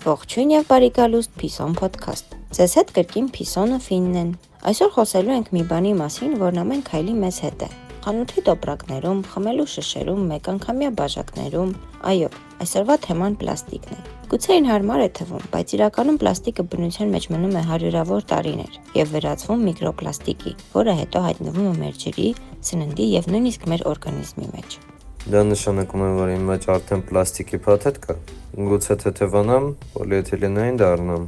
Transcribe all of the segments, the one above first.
Ողջույն եւ բարի գալուստ Փիսոն Podcast։ Ձեզ հետ կրկին Փիսոնը Ֆինն են։ Այսօր խոսելու ենք մի բանի մասին, որն ամեն քայլի մեզ հետ է։ Խանութի տոպրակներում, խմելու շշերում, մեկանգամյա բաժակներում, այո, այսօրվա թեման պլաստիկն է։ Գուցե այն հարմար է թվում, բայց իրականում պլաստիկը բնության մեջ մնում է հարյուրավոր տարիներ եւ վերածվում միկրոպլաստիկի, որը հետո հայտնվում է մեր ջրի, սննդի եւ նույնիսկ մեր օրգանիզմի մեջ։ Դա նշանակում է, որ իմ մեջ արդեն պլաստիկի փաթեթ կա։ Գուցե թեթևանամ, պոլիէթիլենային դառնամ։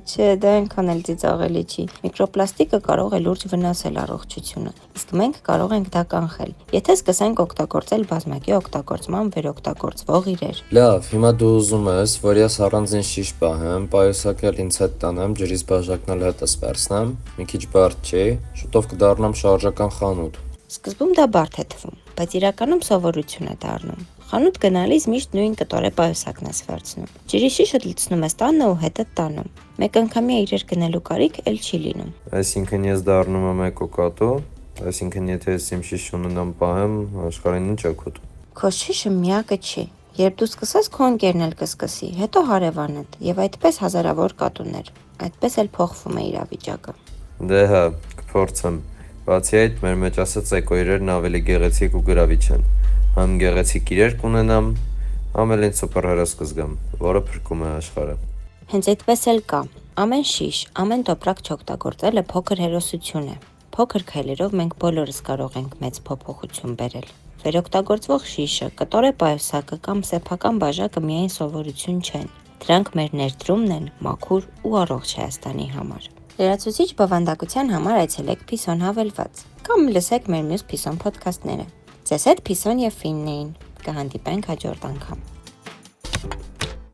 Չէ, դա այնքան էլ ծիծաղելի չի։ Միկրոպլաստիկը կարող է լուրջ վնասել առողջությունը, իսկ մենք կարող ենք դա կանխել, եթե սկսենք օգտագործել բազմակի օգտագործման վերօգտագործվող իրեր։ Լավ, հիմա դու ուզում ես, որ ես առանձին շիշ պահեմ, պայուսակել ինձ հետ տանեմ, ջրից բաժակն էլ հետս վերցնեմ, մի քիչ բարդ չի, շուտով կդառնամ շարժական խանութ։ Սկզբում դա բարդ է թվում, բայց իրականում սովորություն է դառնում։ Խանութ գնալիս միշտ նույն կտորե պայուսակն ես վերցնում։ Ջրի շիշը լցնում ես տանը ու հետդ տանում։ Մեկ անգամյա իրեր գնելու կարիք էլ չի լինում։ Այսինքն ես դառնում եմ էկոկատու, այսինքն եթե ես իմ շիշ ունենամ պահեմ, աշխարհին ինչ օգուտ։ Քո շիշը միակը չի։ Երբ դու սկսես, քո ընկերն էլ կսկսի, հետո հարևանդ, եւ այդպես հազարավոր կատուներ։ Այդպես էլ փոխվում է իրավիճակը։ Դե հա, կփորձեմ։ Բացի այդ, մեր մեջ ասած էկոիրերն ավելի գեղեցիկ ու գրավիչ են։ Համ գեղեցիկ իրեր կունենամ, համ էլ ինձ սուպերհերոս կզգամ, որը փրկում է աշխարհը։ Հենց այդպես էլ կա։ Ամեն շիշ, ամեն տոպրակ չօգտագործելը փոքր հերոսություն է։ Փոքր քայլերով մենք բոլորս կարող ենք մեծ փոփոխություն բերել։ Վերօգտագործվող շիշը, կտորե պայուսակը կամ սեփական բաժակը միայն սովորություն չեն։ Դրանք մեր ներդրումն են մաքուր ու առողջ Հայաստանի համար։ Լրացուցիչ բովանդակության համար այցելեք Փիսոն հավելված կամ լսեք մեր մյուս Փիսոն փոդքասթները։ Ձեզ հետ Փիսոն եւ Ֆինն էին։ Կհանդիպենք հաջորդ անգամ։